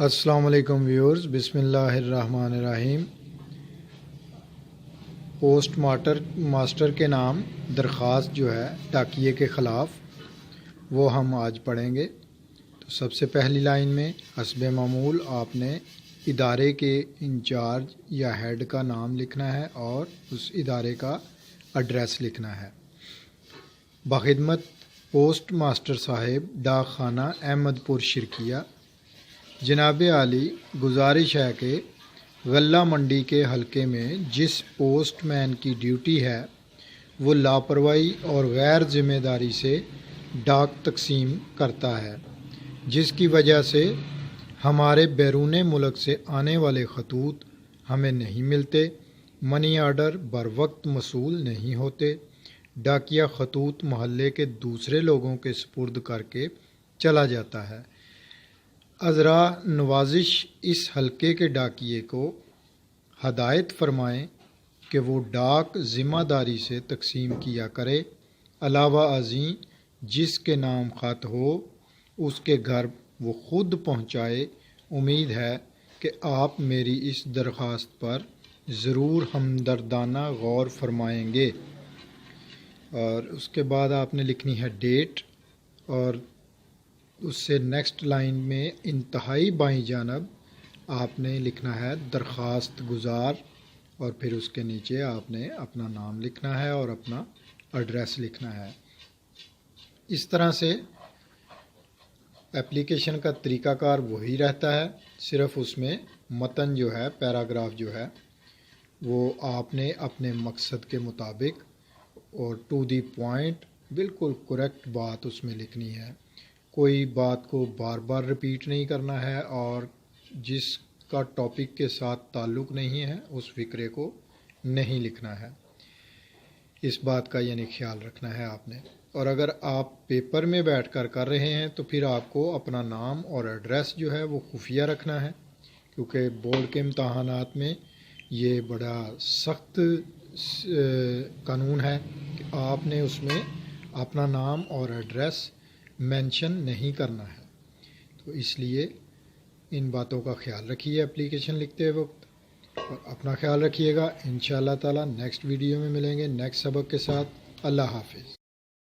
السلام علیکم ویورز، بسم اللہ الرحمن الرحیم۔ پوسٹ ماسٹر کے نام درخواست جو ہے ڈاکیے کے خلاف، وہ ہم آج پڑھیں گے۔ تو سب سے پہلی لائن میں حسب معمول آپ نے ادارے کے انچارج یا ہیڈ کا نام لکھنا ہے اور اس ادارے کا ایڈریس لکھنا ہے۔ بخدمت پوسٹ ماسٹر صاحب، ڈاک خانہ احمد پور شرکیہ، جناب عالی، گزارش ہے کہ غلہ منڈی کے حلقے میں جس پوسٹ مین کی ڈیوٹی ہے وہ لاپرواہی اور غیر ذمہ داری سے ڈاک تقسیم کرتا ہے، جس کی وجہ سے ہمارے بیرون ملک سے آنے والے خطوط ہمیں نہیں ملتے، منی آرڈر بر وقت موصول نہیں ہوتے، ڈاکیہ خطوط محلے کے دوسرے لوگوں کے سپرد کر کے چلا جاتا ہے۔ عذرا نوازش اس حلقے کے ڈاکیے کو ہدایت فرمائیں کہ وہ ڈاک ذمہ داری سے تقسیم کیا کرے، علاوہ ازیں جس کے نام خط ہو اس کے گھر وہ خود پہنچائے۔ امید ہے کہ آپ میری اس درخواست پر ضرور ہمدردانہ غور فرمائیں گے۔ اور اس کے بعد آپ نے لکھنی ہے ڈیٹ، اور اس سے نیکسٹ لائن میں انتہائی بائیں جانب آپ نے لکھنا ہے درخواست گزار، اور پھر اس کے نیچے آپ نے اپنا نام لکھنا ہے اور اپنا ایڈریس لکھنا ہے۔ اس طرح سے ایپلیکیشن کا طریقہ کار وہی رہتا ہے، صرف اس میں متن جو ہے، پیراگراف جو ہے، وہ آپ نے اپنے مقصد کے مطابق اور ٹو دی پوائنٹ بالکل کریکٹ بات اس میں لکھنی ہے۔ کوئی بات کو بار بار رپیٹ نہیں کرنا ہے، اور جس کا ٹاپک کے ساتھ تعلق نہیں ہے اس فقرے کو نہیں لکھنا ہے۔ اس بات کا یعنی خیال رکھنا ہے آپ نے۔ اور اگر آپ پیپر میں بیٹھ کر رہے ہیں تو پھر آپ کو اپنا نام اور ایڈریس جو ہے وہ خفیہ رکھنا ہے، کیونکہ بورڈ کے امتحانات میں یہ بڑا سخت قانون ہے کہ آپ نے اس میں اپنا نام اور ایڈریس مینشن نہیں کرنا ہے۔ تو اس لیے ان باتوں کا خیال رکھیے اپلیکیشن لکھتے وقت، اور اپنا خیال رکھیے گا۔ انشاءاللہ تعالی نیکسٹ ویڈیو میں ملیں گے نیکسٹ سبق کے ساتھ۔ اللہ حافظ۔